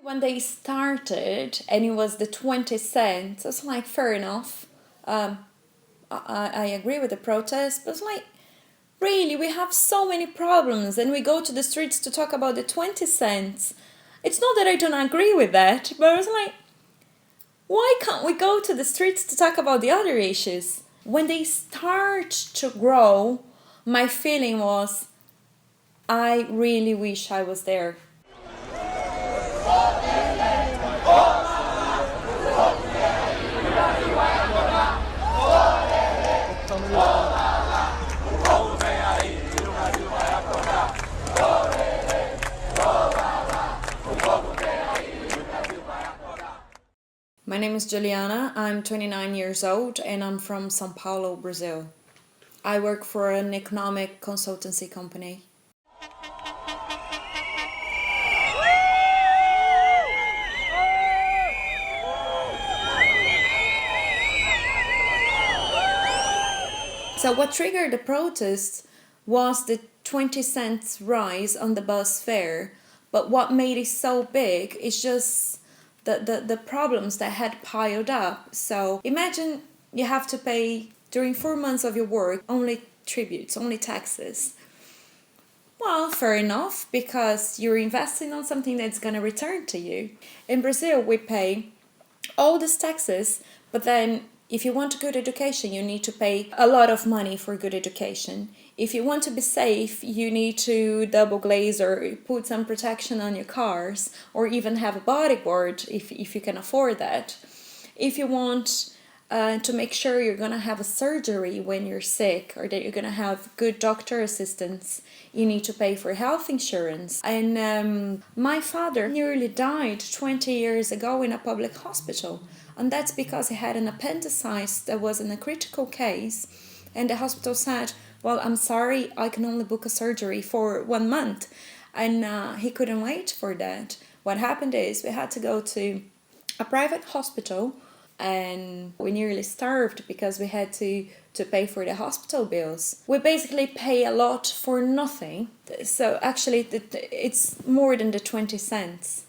When they started and it was the 20 cents, I was like, fair enough. I agree with the protest, but it's like, really, we have so many problems and we go to the streets to talk about the 20 cents. It's not that I don't agree with that, but I was like, why can't we go to the streets to talk about the other issues? When they start to grow, my feeling was, I really wish I was there. My name is Juliana, I'm 29 years old and I'm from São Paulo, Brazil. I work for an economic consultancy company. So what triggered the protest was the 20 cents rise on the bus fare, but what made it so big is just the problems that had piled up. So imagine you have to pay during 4 months of your work only tributes, only taxes. Well, fair enough, because you're investing on something that's going to return to you. In Brazil, we pay all these taxes, but then if you want a good education, you need to pay a lot of money for good education. If you want to be safe, you need to double glaze or put some protection on your cars, or even have a bodyboard if you can afford that. If you want to make sure you're going to have a surgery when you're sick, or that you're going to have good doctor assistance, you need to pay for health insurance. And my father nearly died 20 years ago in a public hospital. And that's because he had an appendicitis that was in a critical case. And the hospital said, well, I'm sorry, I can only book a surgery for 1 month. And he couldn't wait for that. What happened is we had to go to a private hospital, and we nearly starved because we had to pay for the hospital bills. We basically pay a lot for nothing. So actually it's more than the 20 cents.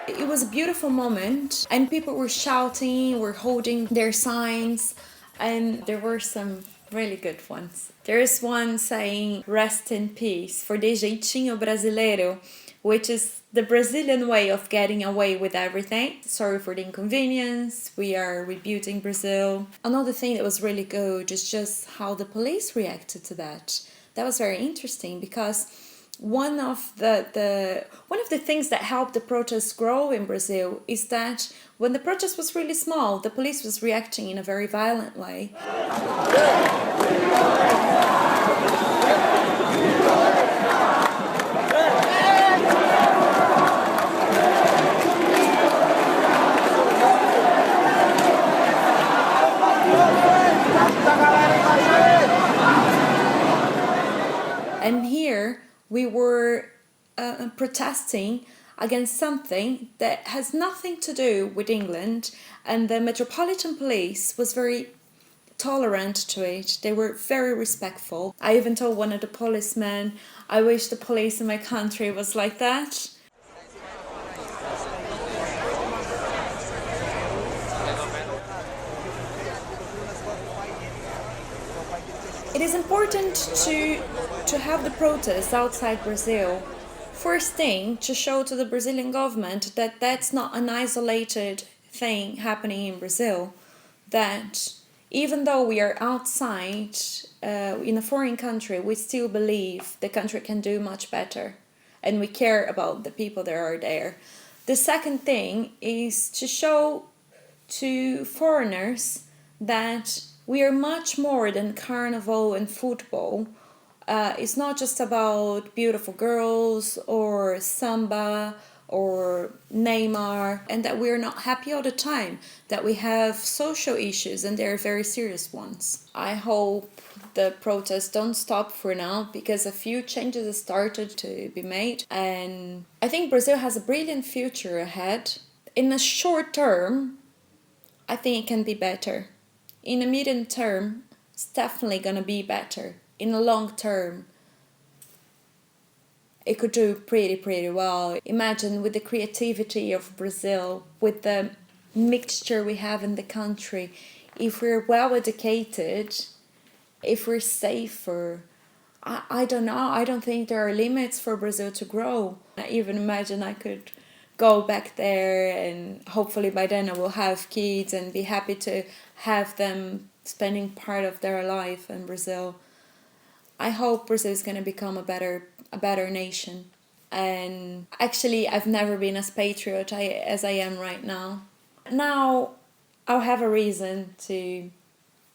It was a beautiful moment, and people were shouting, were holding their signs, and there were some really good ones. There is one saying, rest in peace, for de jeitinho brasileiro, which is the Brazilian way of getting away with everything. Sorry for the inconvenience, we are rebuilding Brazil. Another thing that was really good is just how the police reacted to that. That was very interesting, because one of the things that helped the protests grow in Brazil is that when the protest was really small, the police was reacting in a very violent way. And here we were protesting against something that has nothing to do with England, and the Metropolitan Police was very tolerant to it. They were very respectful. I even told one of the policemen, I wish the police in my country was like that. It is important to have the protests outside Brazil. First thing, to show to the Brazilian government that that's not an isolated thing happening in Brazil, that even though we are outside in a foreign country, we still believe the country can do much better, and we care about the people that are there. The second thing is to show to foreigners that we are much more than carnival and football. It's not just about beautiful girls or samba or Neymar, and that we're not happy all the time, that we have social issues, and they're very serious ones. I hope the protests don't stop for now, because a few changes have started to be made, and I think Brazil has a brilliant future ahead. In the short term, I I think it can be better. In the medium term, it's definitely going to be better. In the long term, it could do pretty well. Imagine with the creativity of Brazil, with the mixture we have in the country, if we're well educated, if we're safer, I don't know, I don't think there are limits for Brazil to grow. I even imagine I could go back there and hopefully by then I will have kids and be happy to have them spending part of their life in Brazil. I hope Brazil is going to become a better nation. And actually, I've never been as patriot as I am right now. Now, I'll have a reason to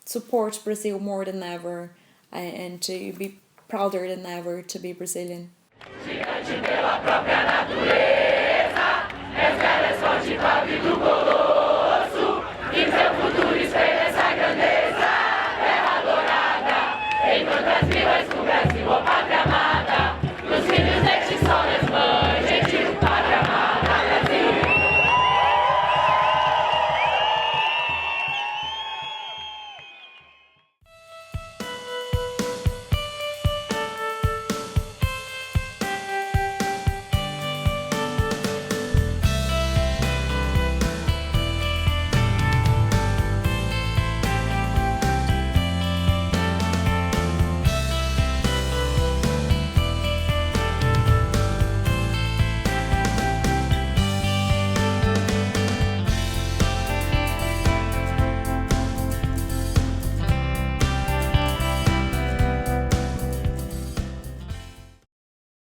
support Brazil more than ever and to be prouder than ever to be Brazilian. Gigante pela própria natureza, és forte pra vir do